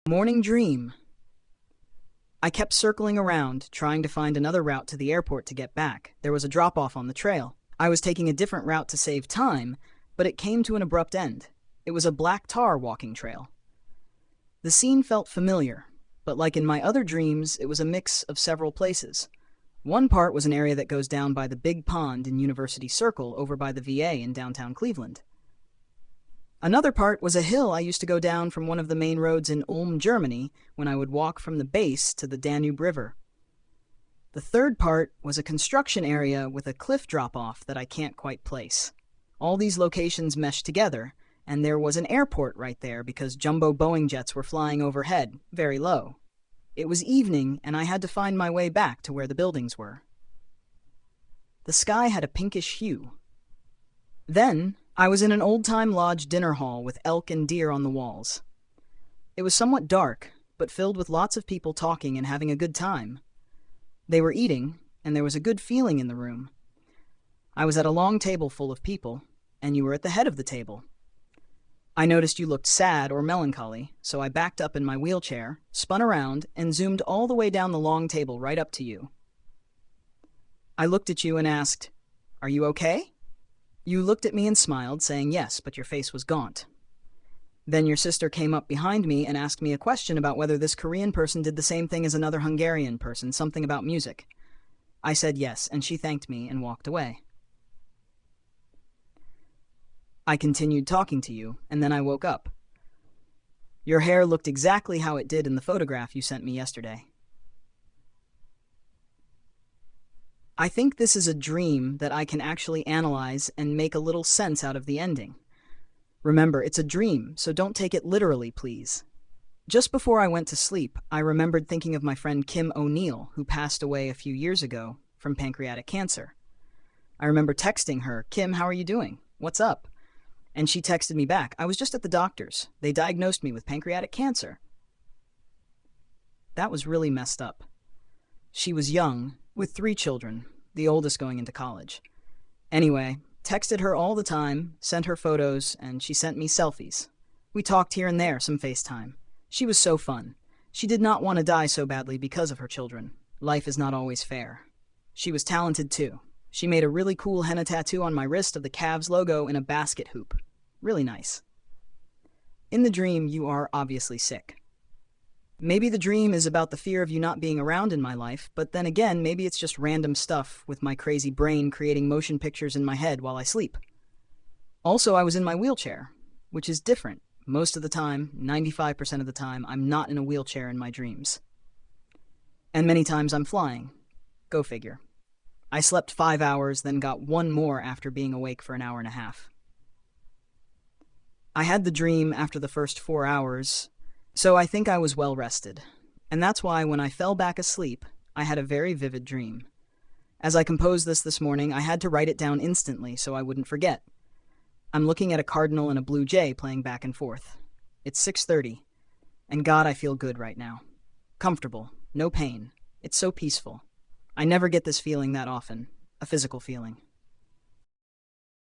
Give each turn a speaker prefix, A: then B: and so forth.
A: Morning dream. I kept circling around, trying to find another route to the airport to get back. There was a drop-off on the trail. I was taking a different route to save time, but it came to an abrupt end. It was a black tar walking trail. The scene felt familiar, but like in my other dreams, it was a mix of several places. One part was an area that goes down by the big pond in University Circle over by the VA in downtown Cleveland. Another part was a hill I used to go down from one of the main roads in Ulm, Germany, when I would walk from the base to the Danube River. The third part was a construction area with a cliff drop-off that I can't quite place. All these locations meshed together, and there was an airport right there because jumbo Boeing jets were flying overhead, very low. It was evening, and I had to find my way back to where the buildings were. The sky had a pinkish hue. Then, I was in an old-time lodge dinner hall with elk and deer on the walls. It was somewhat dark, but filled with lots of people talking and having a good time. They were eating, and there was a good feeling in the room. I was at a long table full of people, and you were at the head of the table. I noticed you looked sad or melancholy, so I backed up in my wheelchair, spun around, and zoomed all the way down the long table right up to you. I looked at you and asked, "Are you okay?" You looked at me and smiled, saying yes, but your face was gaunt. Then your sister came up behind me and asked me a question about whether this Korean person did the same thing as another Hungarian person, something about music. I said yes, and she thanked me and walked away. I continued talking to you, and then I woke up. Your hair looked exactly how it did in the photograph you sent me yesterday. I think this is a dream that I can actually analyze and make a little sense out of the ending. Remember, it's a dream, so don't take it literally, please. Just before I went to sleep, I remembered thinking of my friend Kim O'Neill, who passed away a few years ago from pancreatic cancer. I remember texting her, "Kim, how are you doing? What's up?" And she texted me back, "I was just at the doctor's. They diagnosed me with pancreatic cancer." That was really messed up. She was young, with 3 children, the oldest going into college. Anyway, texted her all the time, sent her photos, and she sent me selfies. We talked here and there, some FaceTime. She was so fun. She did not want to die so badly because of her children. Life is not always fair. She was talented too. She made a really cool henna tattoo on my wrist of the Cavs logo in a basket hoop. Really nice. In the dream, you are obviously sick. Maybe the dream is about the fear of you not being around in my life, but then again, maybe it's just random stuff with my crazy brain creating motion pictures in my head while I sleep. Also, I was in my wheelchair, which is different. Most of the time, 95% of the time, I'm not in a wheelchair in my dreams. And many times I'm flying. Go figure. I slept 5 hours, then got 1 more after being awake for an hour and a half. I had the dream after the first 4 hours, so I think I was well rested. And that's why when I fell back asleep, I had a very vivid dream. As I composed this morning, I had to write it down instantly so I wouldn't forget. I'm looking at a cardinal and a blue jay playing back and forth. It's 6:30, and God, I feel good right now. Comfortable, no pain. It's so peaceful. I never get this feeling that often, a physical feeling.